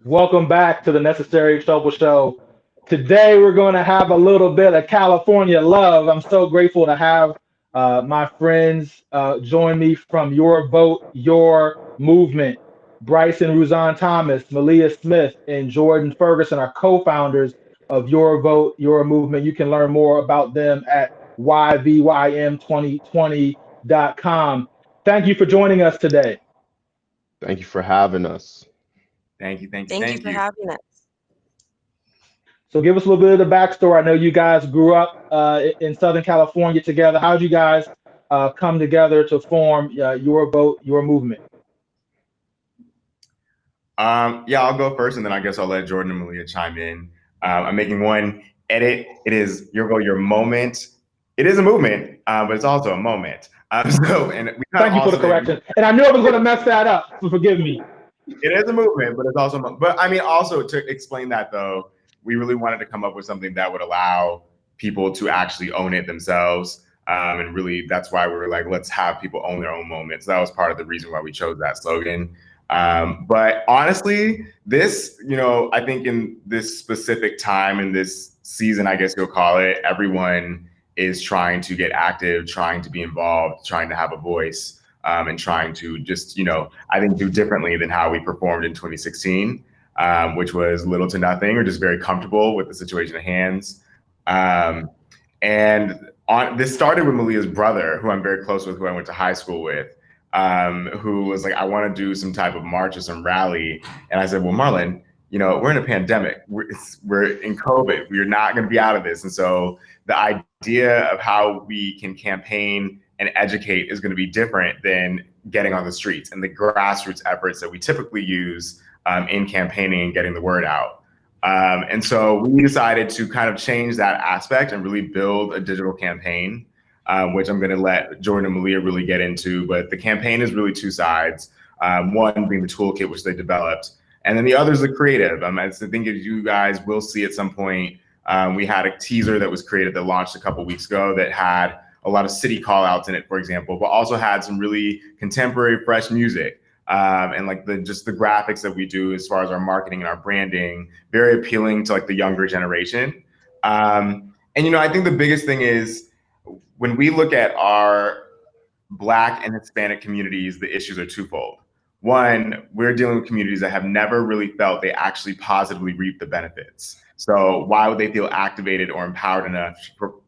Welcome back to the Necessary Trouble Show. Today we're going to have a little bit of California love. I'm so grateful to have my friends join me from Your Vote, Your Movement. Bryson Rouzan-Thomas, Malia Smith, and Jordan Ferguson are co-founders of Your Vote, Your Movement. You can learn more about them at YVYM2020.com. Thank you for joining us today. Thank you for having us. Thank you, thank you, Thank you thank for you. having us. So give us a little bit of the backstory. I know you guys grew up in Southern California together. How did you guys come together to form Your Vote, Your Movement? Yeah, I'll go first, and then I guess I'll let Jordan and Malia chime in. I'm making one edit. It is Your Vote, Your Moment. It is a movement, but it's also a moment. And we Thank you for the correction. And I knew I was going to mess that up, so forgive me. It is a movement, but it's also, but I mean, also to explain that though, we really wanted to come up with something that would allow people to actually own it themselves. And really, that's why we were like, let's have people own their own moments. That was part of the reason why we chose that slogan. But honestly, this, I think in this specific time, in this season, I guess you'll call it, everyone is trying to get active, trying to be involved, trying to have a voice. And trying to just, I think do differently than how we performed in 2016, which was little to nothing or just very comfortable with the situation at hands. This started with Malia's brother, who I'm very close with, who I went to high school with, who was like, I want to do some type of march or some rally. And I said, well, Marlon, we're in a pandemic. We're in COVID. We're not going to be out of this. And so the idea of how we can campaign and educate is going to be different than getting on the streets and the grassroots efforts that we typically use in campaigning and getting the word out. And so we decided to kind of change that aspect and really build a digital campaign, which I'm going to let Jordan and Malia really get into. But the campaign is really two sides, one being the toolkit, which they developed, and then the other is the creative. I think if you guys will see at some point, we had a teaser that was created that launched a couple weeks ago that had a lot of city call outs in it, for example, but also had some really contemporary, fresh music. And like just the graphics that we do as far as our marketing and our branding, very appealing to like the younger generation. And I think the biggest thing is when we look at our Black and Hispanic communities, the issues are twofold. One, we're dealing with communities that have never really felt they actually positively reap the benefits. So why would they feel activated or empowered enough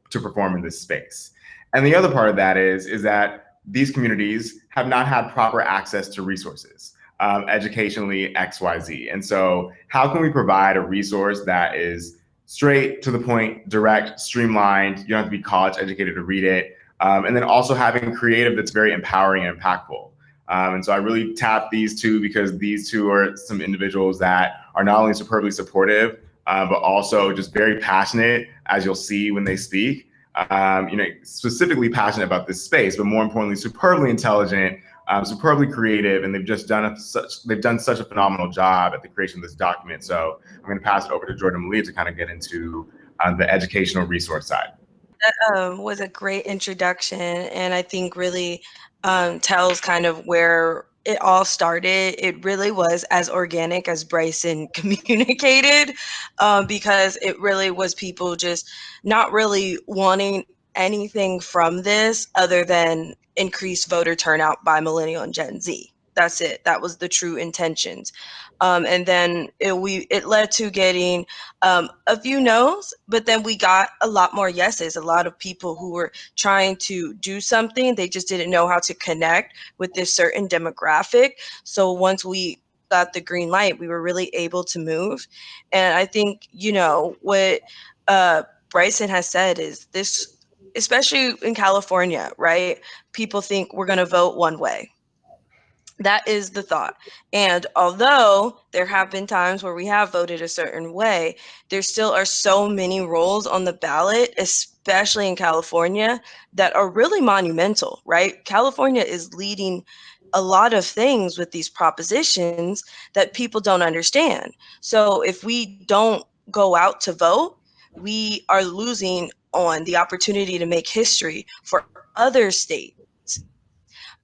to perform in this space? And the other part of that is that these communities have not had proper access to resources, educationally, XYZ. And so how can we provide a resource that is straight to the point, direct, streamlined, you don't have to be college educated to read it, and then also having creative that's very empowering and impactful. And so I really tap these two because these two are some individuals that are not only superbly supportive, but also just very passionate, as you'll see when they speak. Specifically passionate about this space, but more importantly, superbly intelligent, superbly creative, and they've done such a phenomenal job at the creation of this document. So I'm going to pass it over to Jordan and Malia to kind of get into the educational resource side. That was a great introduction, and I think really tells kind of where it all started. It really was as organic as Bryson communicated, because it really was people just not really wanting anything from this other than increased voter turnout by millennial and Gen Z. That's it. That was the true intentions. And then it led to getting a few no's, but then we got a lot more yeses. A lot of people who were trying to do something, they just didn't know how to connect with this certain demographic. So once we got the green light, we were really able to move. And I think, what Bryson has said is this, especially in California, right? People think we're going to vote one way. That is the thought. And although there have been times where we have voted a certain way, there still are so many roles on the ballot, especially in California, that are really monumental, right? California is leading a lot of things with these propositions that people don't understand. So if we don't go out to vote, we are losing on the opportunity to make history for other states.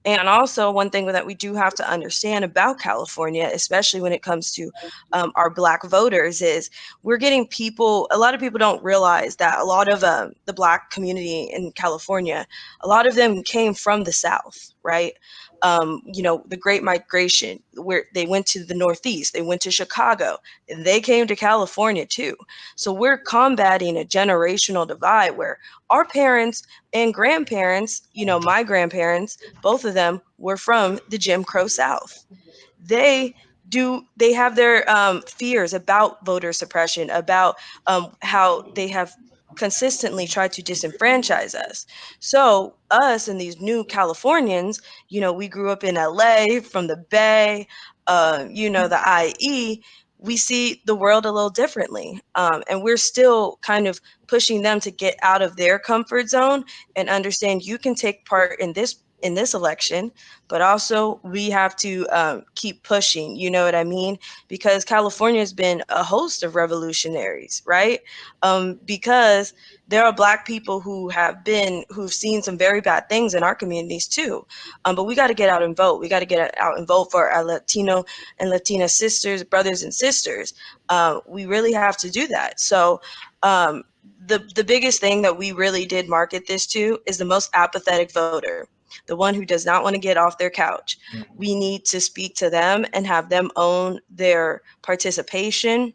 And also, one thing that we do have to understand about California, especially when it comes to our Black voters, is we're getting people. A lot of people don't realize that a lot of the Black community in California, a lot of them came from the South, right? The Great Migration, where they went to the Northeast, they went to Chicago, and they came to California too. So we're combating a generational divide where our parents and grandparents, my grandparents, both of them were from the Jim Crow South. They have their fears about voter suppression, about how they have consistently tried to disenfranchise us. So us and these new Californians, we grew up in LA, from the Bay, the IE. We see the world a little differently, and we're still kind of pushing them to get out of their comfort zone and understand you can take part in this election, but also we have to keep pushing, you know what I mean? Because California has been a host of revolutionaries, right? Because there are Black people who've seen some very bad things in our communities too. But we got to get out and vote. We got to get out and vote for our Latino and Latina sisters, brothers and sisters. We really have to do that. So the biggest thing that we really did market this to is the most apathetic voter, the one who does not want to get off their couch. We need to speak to them and have them own their participation,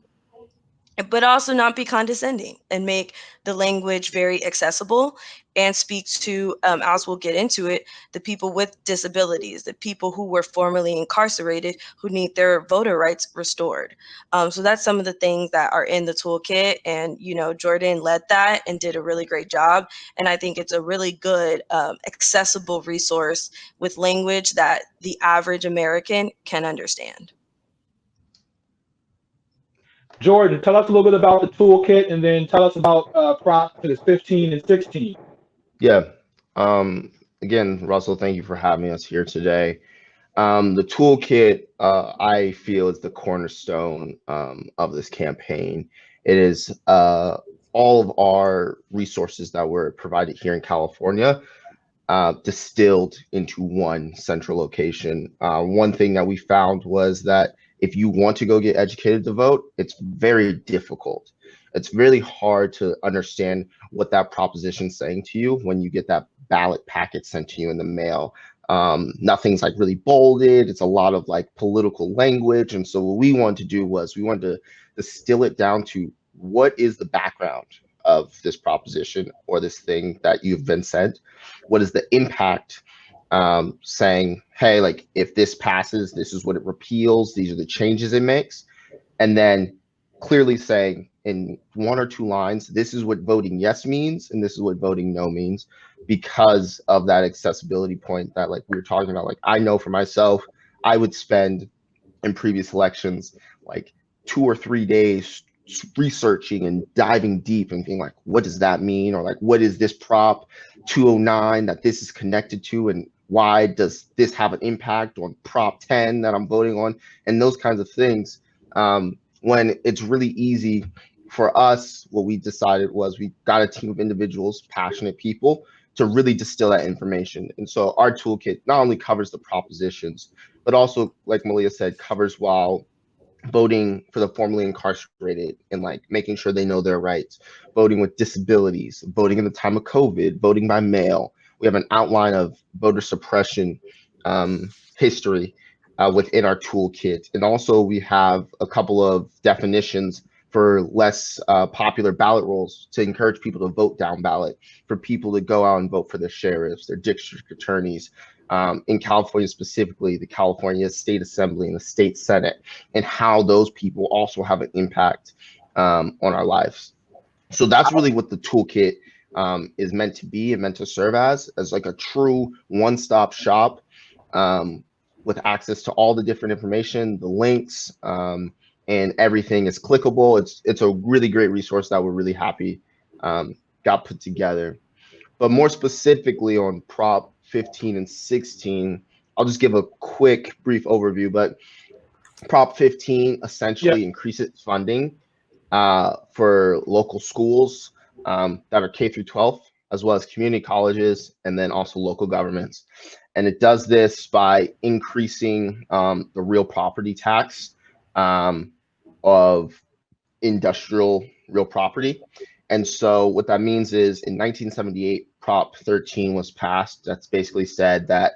but also not be condescending and make the language very accessible and speak to, as we'll get into it, the people with disabilities, the people who were formerly incarcerated who need their voter rights restored. So that's some of the things that are in the toolkit. And, Jordan led that and did a really great job. And I think it's a really good, accessible resource with language that the average American can understand. Jordan, tell us a little bit about the toolkit, and then tell us about Prop 15 and 16. Yeah. Again, Russell, thank you for having us here today. The toolkit, I feel, is the cornerstone of this campaign. It is all of our resources that were provided here in California distilled into one central location. One thing that we found was that if you want to go get educated to vote, it's very difficult. It's really hard to understand what that proposition is saying to you when you get that ballot packet sent to you in the mail. Nothing's like really bolded. It's a lot of like political language. And so what we wanted to do was we wanted to distill it down to what is the background of this proposition or this thing that you've been sent? What is the impact? Saying, hey, like if this passes, this is what it repeals. These are the changes it makes. And then clearly saying in one or two lines, this is what voting yes means, and this is what voting no means, because of that accessibility point that like we were talking about. Like I know for myself, I would spend in previous elections like 2 or 3 days researching and diving deep and being like, what does that mean? Or like, what is this Prop 209 that this is connected to? And why does this have an impact on Prop 10 that I'm voting on? And those kinds of things. When it's really easy for us, what we decided was we got a team of individuals, passionate people, to really distill that information. And so our toolkit not only covers the propositions, but also, like Malia said, covers while voting for the formerly incarcerated and like making sure they know their rights, voting with disabilities, voting in the time of COVID, voting by mail. We have an outline of voter suppression history within our toolkit. And also we have a couple of definitions for less popular ballot rolls to encourage people to vote down ballot, for people to go out and vote for their sheriffs, their district attorneys. In California specifically, the California State Assembly and the State Senate, and how those people also have an impact on our lives. So that's really what the toolkit is meant to be and meant to serve as like a true one-stop shop with access to all the different information, the links, and everything is clickable. It's a really great resource that we're really happy got put together. But more specifically on Prop 15 and 16, I'll just give a quick brief overview, but Prop 15 essentially increases funding for local schools that are K through 12, as well as community colleges, and then also local governments. And it does this by increasing the real property tax of industrial real property. And so what that means is in 1978, Prop 13 was passed. That's basically said that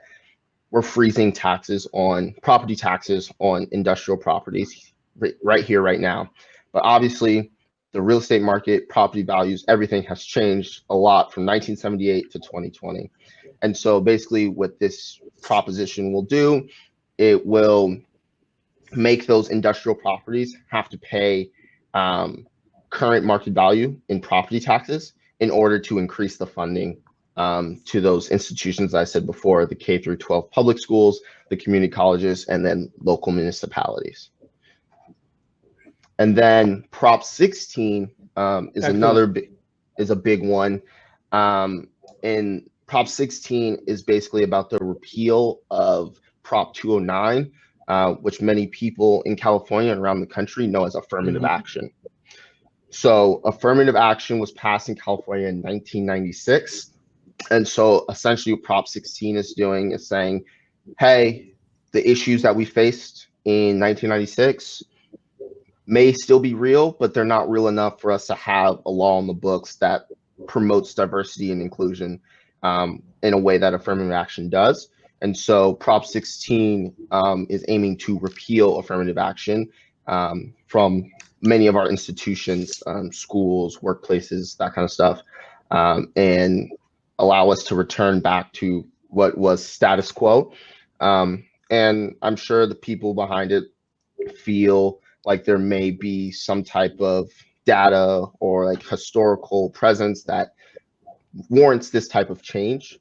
we're freezing taxes on property taxes on industrial properties right here, right now. But obviously, the real estate market, property values, everything has changed a lot from 1978 to 2020. And so basically what this proposition will do, it will make those industrial properties have to pay current market value in property taxes in order to increase the funding to those institutions I said before, the K through 12 public schools, the community colleges, and then local municipalities. And then Prop 16 is a big one. And Prop 16 is basically about the repeal of Prop 209, which many people in California and around the country know as affirmative action. So affirmative action was passed in California in 1996. And so essentially what Prop 16 is doing is saying, hey, the issues that we faced in 1996 may still be real, but they're not real enough for us to have a law on the books that promotes diversity and inclusion in a way that affirmative action does. And so Prop 16 is aiming to repeal affirmative action from many of our institutions, schools, workplaces, that kind of stuff, and allow us to return back to what was status quo. And I'm sure the people behind it feel like there may be some type of data or like historical presence that warrants this type of change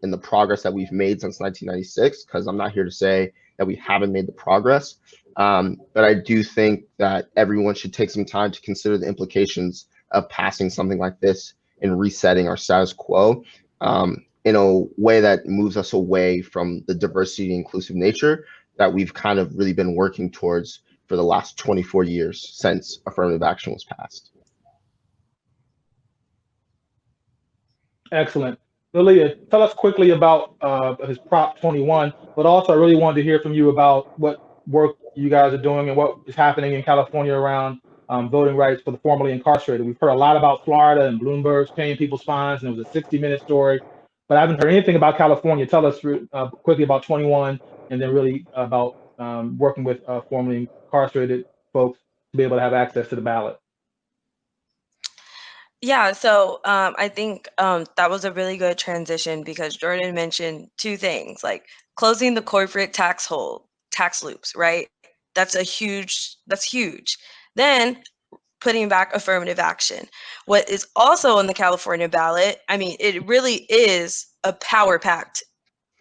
in the progress that we've made since 1996, because I'm not here to say that we haven't made the progress. But I do think that everyone should take some time to consider the implications of passing something like this and resetting our status quo in a way that moves us away from the diversity and inclusive nature that we've kind of really been working towards for the last 24 years since affirmative action was passed. Excellent. Malia, tell us quickly about his Prop 21, but also I really wanted to hear from you about what work you guys are doing and what is happening in California around voting rights for the formerly incarcerated. We've heard a lot about Florida and Bloomberg's paying people's fines, and it was a 60-minute story, but I haven't heard anything about California. Tell us quickly about 21, and then really about working with formerly incarcerated folks to be able to have access to the ballot. Yeah, so I think that was a really good transition because Jordan mentioned two things, like closing the corporate tax loops, right? That's huge. Then putting back affirmative action. What is also on the California ballot, I mean, it really is a power-packed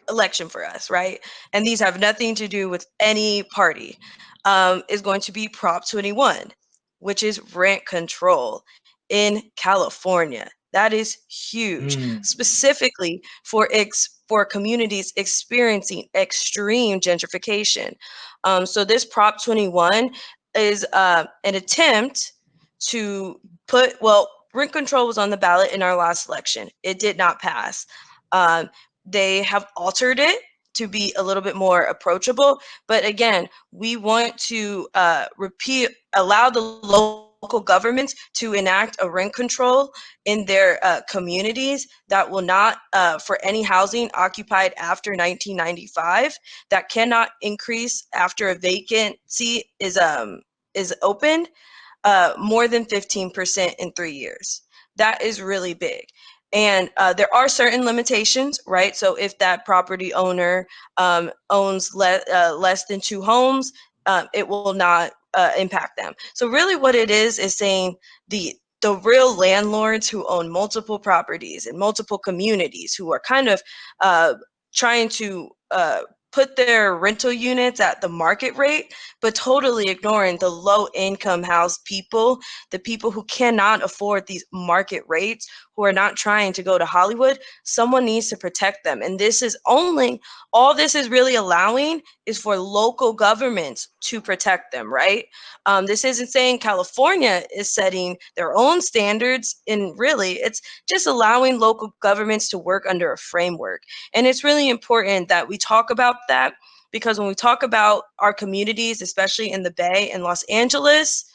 election for us, right? And these have nothing to do with any party, is going to be Prop 21, which is rent control in California. That is huge, specifically for communities experiencing extreme gentrification. So this Prop 21 is an attempt to rent control was on the ballot in our last election. It did not pass. They have altered it to be a little bit more approachable. But again, we want to allow the local governments to enact a rent control in their communities that will not, for any housing occupied after 1995, that cannot increase after a vacancy is opened more than 15% in 3 years. That is really big. And there are certain limitations, right? So if that property owner owns less than 2 homes, it will not impact them. So really what it is saying the real landlords who own multiple properties and multiple communities who are kind of trying to put their rental units at the market rate, but totally ignoring the low income house people, the people who cannot afford these market rates, who are not trying to go to Hollywood. Someone needs to protect them. And this is only, all this is really allowing is for local governments to protect them, right? This isn't saying California is setting their own standards, and really it's just allowing local governments to work under a framework. And it's really important that we talk about that, because when we talk about our communities, especially in the Bay and Los Angeles,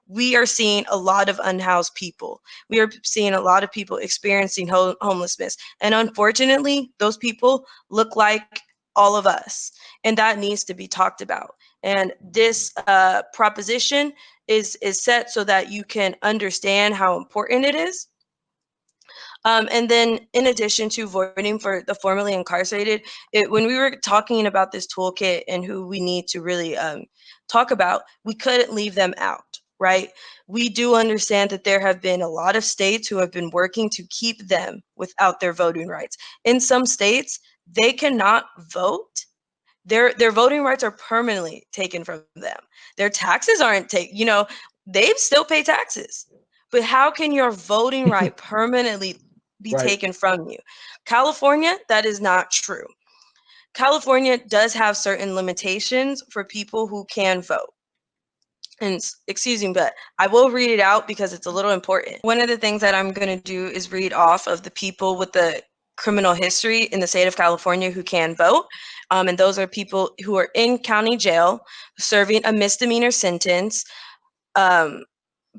we are seeing a lot of unhoused people. We are seeing a lot of people experiencing homelessness. And unfortunately, those people look like all of us. And that needs to be talked about. And this proposition is set so that you can understand how important it is. And then in addition to voting for the formerly incarcerated, when we were talking about this toolkit and who we need to really talk about, we couldn't leave them out, right? We do understand that there have been a lot of states who have been working to keep them without their voting rights. In some states, they cannot vote. Their voting rights are permanently taken from them. Their taxes aren't taken, they still pay taxes. But how can your voting right permanently be Right. taken from you? California, that is not true. California does have certain limitations for people who can vote. And excuse me, but I will read it out because it's a little important. One of the things that I'm going to do is read off of the people with the criminal history in the state of California who can vote. And those are people who are in county jail serving a misdemeanor sentence,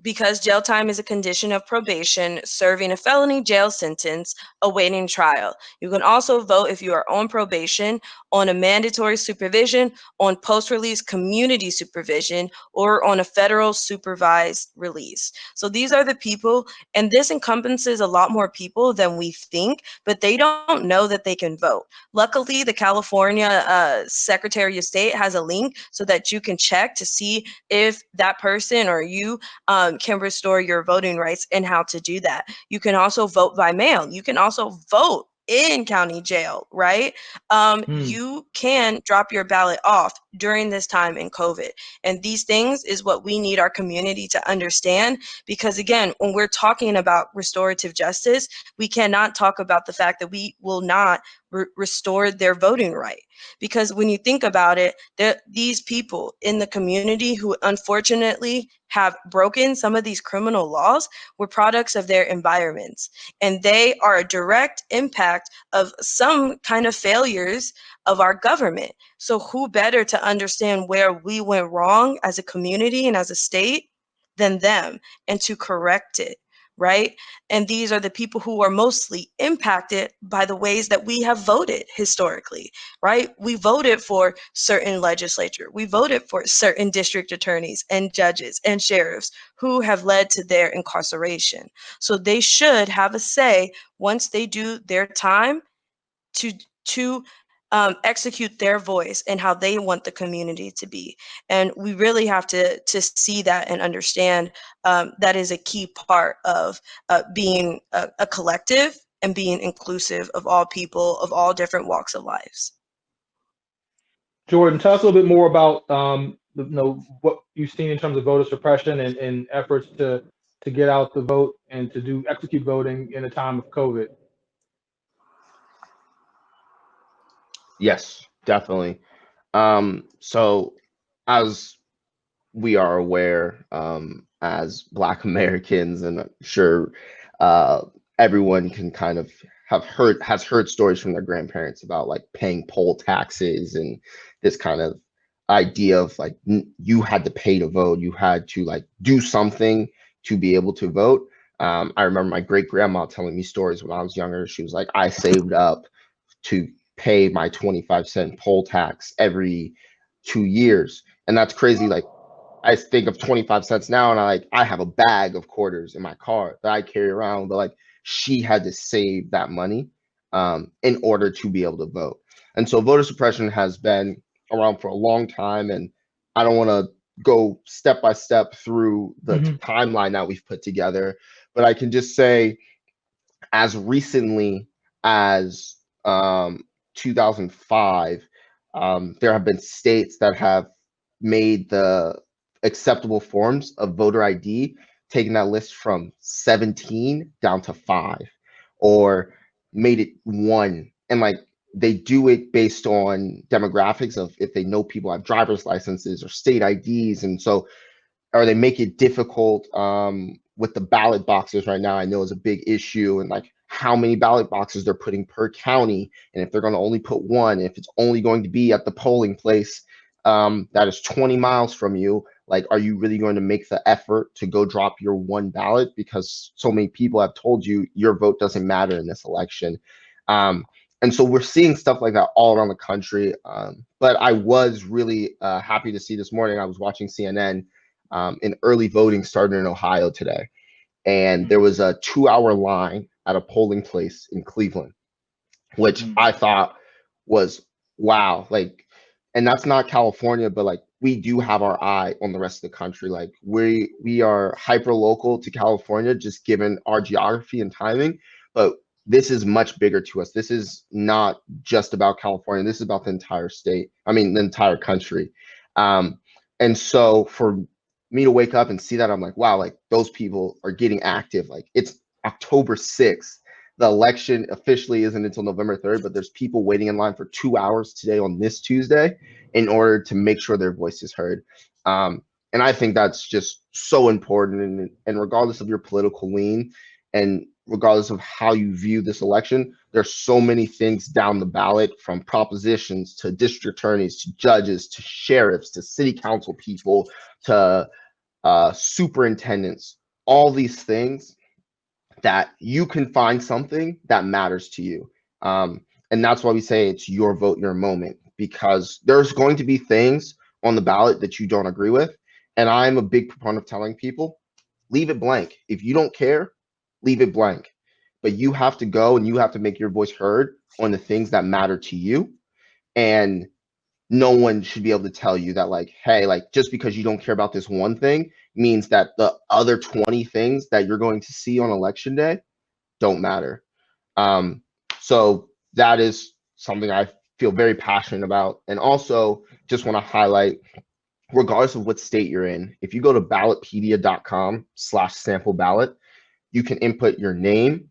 because jail time is a condition of probation, serving a felony jail sentence, awaiting trial. You can also vote if you are on probation, on a mandatory supervision, on post-release community supervision, or on a federal supervised release. So these are the people, and this encompasses a lot more people than we think, but they don't know that they can vote. Luckily, the California Secretary of State has a link so that you can check to see if that person or you can restore your voting rights and how to do that. You can also vote by mail. You can also vote in county jail, right? You can drop your ballot off during this time in COVID. And these things is what we need our community to understand, because again, when we're talking about restorative justice, we cannot talk about the fact that we will not restore their voting right. Because when you think about it, these people in the community who unfortunately have broken some of these criminal laws were products of their environments. And they are a direct impact of some kind of failures of our government. So who better to understand where we went wrong as a community and as a state than them, and to correct it, right? And these are the people who are mostly impacted by the ways that we have voted historically, right? We voted for certain legislature. We voted for certain district attorneys and judges and sheriffs who have led to their incarceration. So they should have a say once they do their time to execute their voice and how they want the community to be. And we really have to see that and understand that is a key part of being a collective and being inclusive of all people of all different walks of lives. Jordan, tell us a little bit more about what you've seen in terms of voter suppression and efforts to get out the vote and to execute voting in a time of COVID. Yes, definitely. So as we are aware, as Black Americans, and I'm sure everyone can kind of has heard stories from their grandparents about like paying poll taxes and this kind of idea of like you had to pay to vote, you had to like do something to be able to vote. I remember my great grandma telling me stories when I was younger. She was like, I saved up to pay my 25-cent poll tax every 2 years. And that's crazy. Like I think of 25 cents now and I have a bag of quarters in my car that I carry around, but like she had to save that money in order to be able to vote. And so voter suppression has been around for a long time, and I don't want to go step by step through the timeline that we've put together, but I can just say as recently as 2005, There have been states that have made the acceptable forms of voter ID, taking that list from 17 down to 5, or made it 1. And like they do it based on demographics of if they know people have driver's licenses or state IDs. And so, or they make it difficult with the ballot boxes right now, I know is a big issue, and like how many ballot boxes they're putting per county. And if they're going to only put 1, if it's only going to be at the polling place that is 20 miles from you, like, are you really going to make the effort to go drop your 1 ballot? Because so many people have told you your vote doesn't matter in this election. And so we're seeing stuff like that all around the country. But I was really happy to see this morning, I was watching CNN, and early voting started in Ohio today. And there was a 2-hour line at a polling place in Cleveland, which I thought was wow. Like, and that's not California, but like we do have our eye on the rest of the country. Like we are hyper local to California, just given our geography and timing. But this is much bigger to us. This is not just about California. This is about the entire state. I mean, the entire country. And so for me to wake up and see that, I'm like, wow, like those people are getting active. Like it's October 6th. The election officially isn't until November 3rd, but there's people waiting in line for 2 hours today on this Tuesday in order to make sure their voice is heard. And I think that's just so important. And regardless of your political lean and regardless of how you view this election, there's so many things down the ballot, from propositions to district attorneys to judges to sheriffs to city council people to superintendents, all these things that you can find something that matters to you. And that's why we say it's your vote, your moment, because there's going to be things on the ballot that you don't agree with. And I'm a big proponent of telling people, leave it blank. If you don't care, leave it blank. But you have to go and you have to make your voice heard on the things that matter to you. And no one should be able to tell you that, like, hey, like just because you don't care about this one thing means that the other 20 things that you're going to see on election day don't matter. So that is something I feel very passionate about. And also just want to highlight, regardless of what state you're in, if you go to ballotpedia.com/sample ballot, you can input your name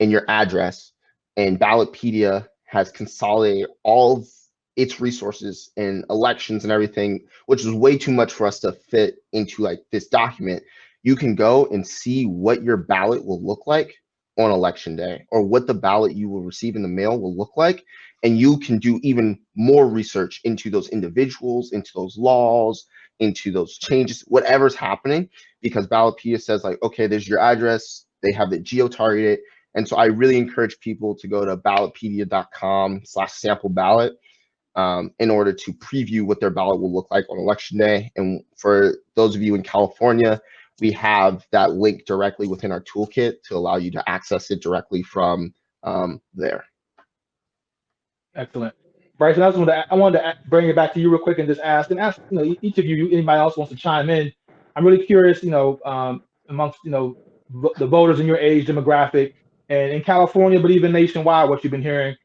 and your address, and Ballotpedia has consolidated all of its resources and elections and everything, which is way too much for us to fit into like this document. You can go and see what your ballot will look like on election day, or what the ballot you will receive in the mail will look like. And you can do even more research into those individuals, into those laws, into those changes, whatever's happening, because Ballotpedia says like, okay, there's your address. They have it geo-targeted. And so I really encourage people to go to ballotpedia.com/sample ballot in order to preview what their ballot will look like on election day. And for those of you in California, we have that link directly within our toolkit to allow you to access it directly from there. Excellent. Bryson, I wanted to bring it back to you real quick and just ask, each of you, anybody else wants to chime in. I'm really curious, amongst, the voters in your age demographic, and in California, but even nationwide, what you've been hearing,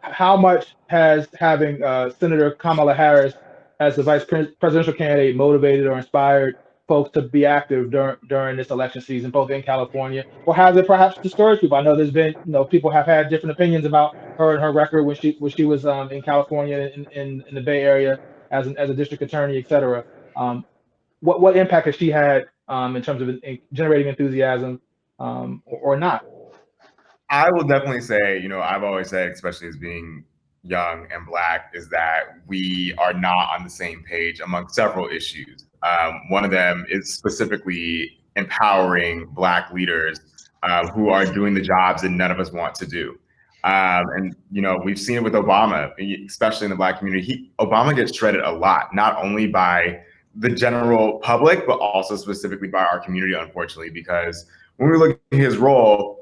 how much has having Senator Kamala Harris as the vice presidential candidate motivated or inspired folks to be active during this election season, both in California, or has it perhaps discouraged people? I know there's been, people have had different opinions about her and her record when she was in California in the Bay Area as a district attorney, et cetera. What impact has she had in terms of generating enthusiasm or not? I will definitely say, I've always said, especially as being young and Black, is that we are not on the same page among several issues. One of them is specifically empowering Black leaders who are doing the jobs that none of us want to do. And we've seen it with Obama, especially in the Black community. Obama gets shredded a lot, not only by the general public, but also specifically by our community, unfortunately, because when we look at his role,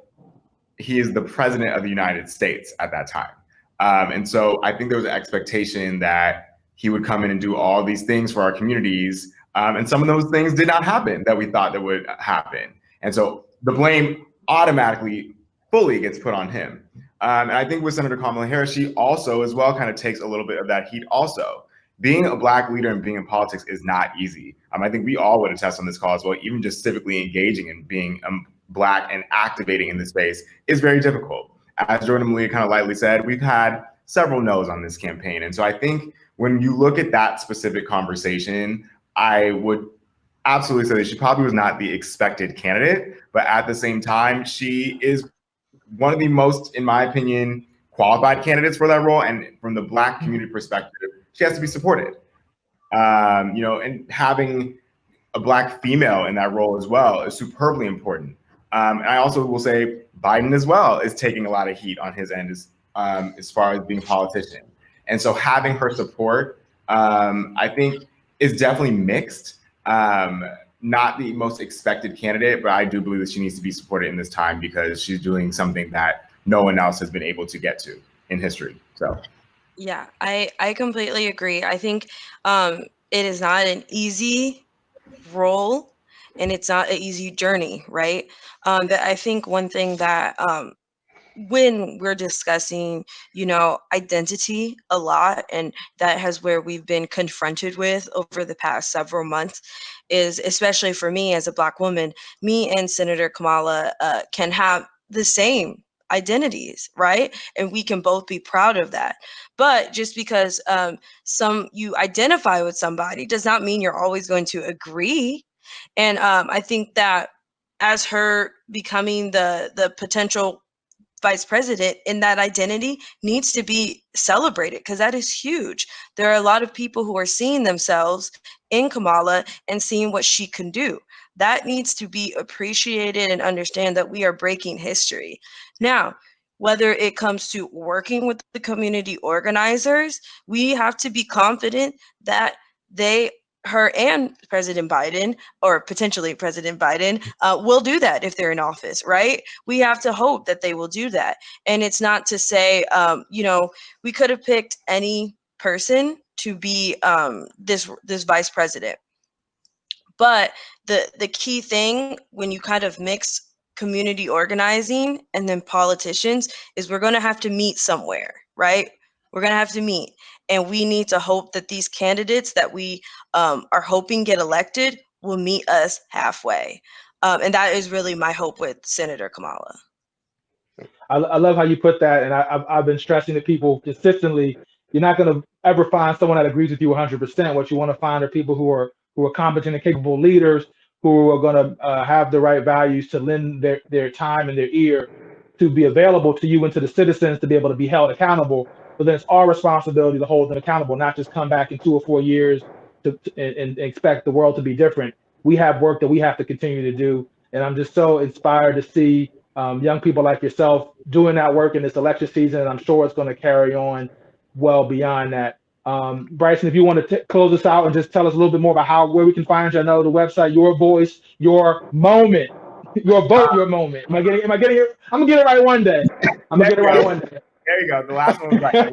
he is the president of the United States at that time. And so I think there was an expectation that he would come in and do all these things for our communities. And some of those things did not happen that we thought that would happen. And so the blame automatically fully gets put on him. And I think with Senator Kamala Harris, she also as well kind of takes a little bit of that heat also. Being a Black leader and being in politics is not easy. I think we all would attest on this call as well, even just civically engaging and being Black and activating in this space is very difficult. As Jordan and Malia kind of lightly said, we've had several no's on this campaign. And so I think when you look at that specific conversation, I would absolutely say that she probably was not the expected candidate, but at the same time, she is one of the most, in my opinion, qualified candidates for that role. And from the Black community perspective, she has to be supported. And having a Black female in that role as well is superbly important. And I also will say Biden as well is taking a lot of heat on his end as far as being a politician. And so having her support, I think, is definitely mixed. Not the most expected candidate, but I do believe that she needs to be supported in this time because she's doing something that no one else has been able to get to in history. So, yeah, I completely agree. I think it is not an easy role and it's not an easy journey, right? But I think one thing that when we're discussing, identity a lot, and that has where we've been confronted with over the past several months, is especially for me as a Black woman, me and Senator Kamala can have the same identities, right? And we can both be proud of that. But just because you identify with somebody does not mean you're always going to agree. And I think that as her becoming the potential vice president, in that identity needs to be celebrated because that is huge. There are a lot of people who are seeing themselves in Kamala and seeing what she can do. That needs to be appreciated and understand that we are breaking history. Now, whether it comes to working with the community organizers, we have to be confident that her and President Biden, or potentially President Biden, will do that if they're in office, right? We have to hope that they will do that. And it's not to say, we could have picked any person to be this vice president. But the key thing when you kind of mix community organizing and then politicians is we're going to have to meet somewhere, right? We're going to have to meet. And we need to hope that these candidates that we are hoping get elected will meet us halfway. And that is really my hope with Senator Kamala. I love how you put that. And I've been stressing to people consistently, you're not going to ever find someone that agrees with you 100%. What you want to find are people who are competent and capable leaders who are going to have the right values to lend their time and their ear to be available to you and to the citizens to be able to be held accountable. But then it's our responsibility to hold them accountable, not just come back in 2 or 4 years and expect the world to be different. We have work that we have to continue to do. And I'm just so inspired to see young people like yourself doing that work in this election season. And I'm sure it's going to carry on well beyond that. Bryson, if you want to close us out and just tell us a little bit more about where we can find you. I know the website, your voice, your moment, your vote, your moment. Am I getting it? I'm gonna get it right one day. I'm gonna get it right one day. There you go. The last one was right.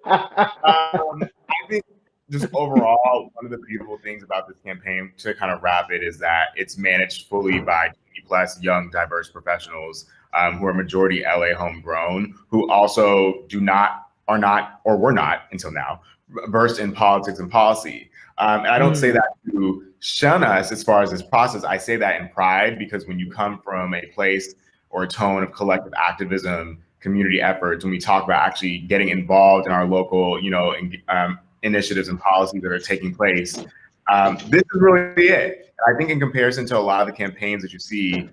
I think just overall, one of the beautiful things about this campaign, to kind of wrap it, is that it's managed fully by 20+ young, diverse professionals who are majority LA homegrown, who also are not, or were not until now, versed in politics and policy. And I don't say that to shun us as far as this process. I say that in pride, because when you come from a place or a tone of collective activism, community efforts, when we talk about actually getting involved in our local, initiatives and policies that are taking place, this is really it. I think in comparison to a lot of the campaigns that you see,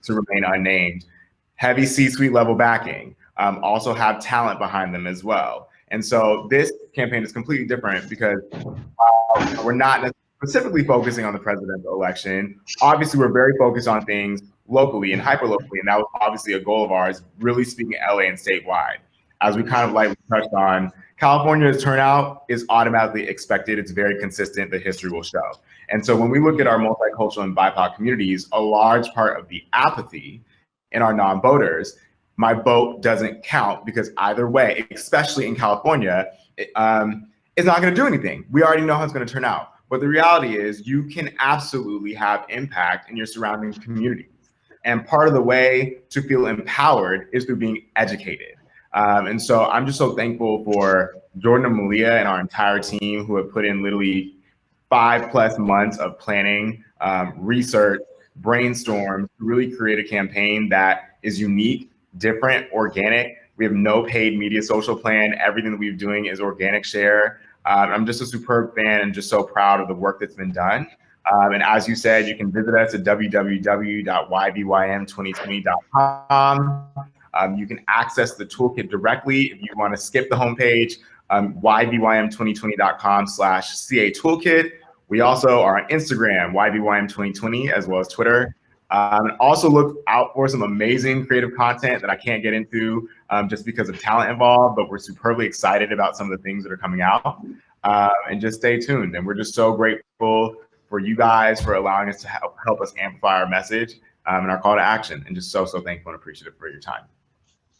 to remain unnamed, heavy C-suite level backing, also have talent behind them as well. And so this campaign is completely different because we're not specifically focusing on the presidential election. Obviously, we're very focused on things locally and hyper-locally, and that was obviously a goal of ours, really speaking LA and statewide. As we kind of lightly touched on, California's turnout is automatically expected. It's very consistent. The history will show. And so when we look at our multicultural and BIPOC communities, a large part of the apathy in our non-voters, my vote doesn't count, because either way, especially in California, it's not going to do anything. We already know how it's going to turn out. But the reality is you can absolutely have impact in your surrounding communities. And part of the way to feel empowered is through being educated. And so I'm just so thankful for Jordan and Malia and our entire team who have put in literally 5+ months of planning, research, brainstorm to really create a campaign that is unique, different, organic. We have no paid media social plan. Everything that we're doing is organic share. I'm just a superb fan and just so proud of the work that's been done. And as you said, you can visit us at www.yvym2020.com. You can access the toolkit directly if you want to skip the homepage, yvym2020.com/CA toolkit. We also are on Instagram, YVYM2020, as well as Twitter. And also look out for some amazing creative content that I can't get into just because of talent involved, but we're superbly excited about some of the things that are coming out. And just stay tuned. And we're just so grateful for you guys for allowing us to help us amplify our message and our call to action. And just so thankful and appreciative for your time.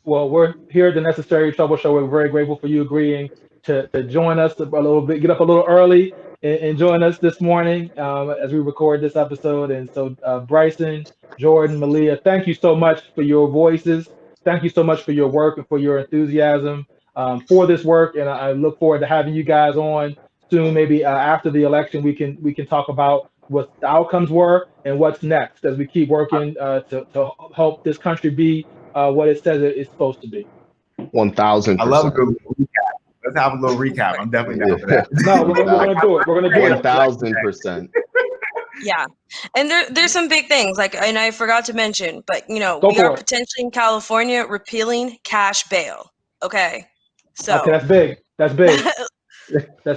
Well, we're here at the Necessary Trouble Show. We're very grateful for you agreeing to join us a little bit, get up a little early and join us this morning as we record this episode. And so Bryson, Jordan, Malia, thank you so much for your voices. Thank you so much for your work and for your enthusiasm for this work. And I look forward to having you guys on soon. Maybe after the election, we can talk about what the outcomes were and what's next as we keep working to help this country be what it says it's supposed to be. 1,000%. I love a good recap. Let's have a little recap. I'm definitely down for that. No, we're gonna do it. We're gonna do it. 1,000%. Yeah, and there's some big things and I forgot to mention, but we are potentially in California repealing cash bail. Okay, so okay, that's big. That's big.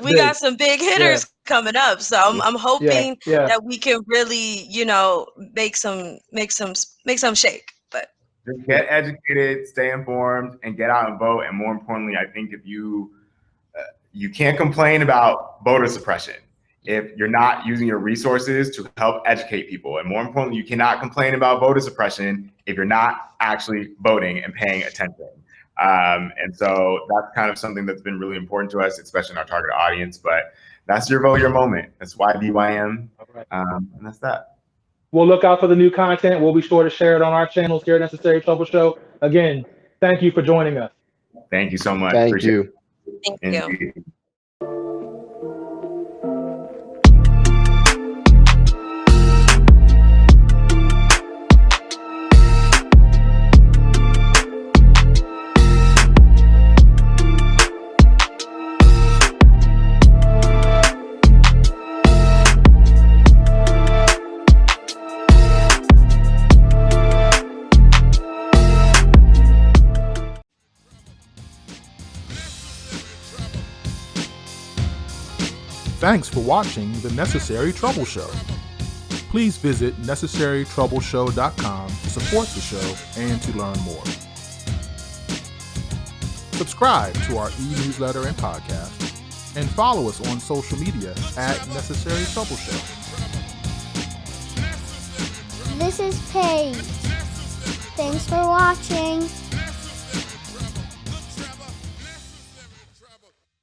We got some big hitters coming up, so I'm hoping that we can really make some shake. But just get educated, stay informed, and get out and vote. And more importantly, I think if you can't complain about voter suppression if you're not using your resources to help educate people. And more importantly, you cannot complain about voter suppression if you're not actually voting and paying attention. And so that's kind of something that's been really important to us, especially in our target audience. But that's your vote, your moment. That's YVYM. And that's that. We'll look out for the new content. We'll be sure to share it on our channels here at Necessary Trouble Show. Again, thank you for joining us. Thank you so much. Thank you. Thank you. Thanks for watching The Necessary Trouble Show. Please visit necessarytroubleshow.com to support the show and to learn more. Subscribe to our e-newsletter and podcast, and follow us on social media at Necessary Trouble Show. This is Paige. Thanks for watching.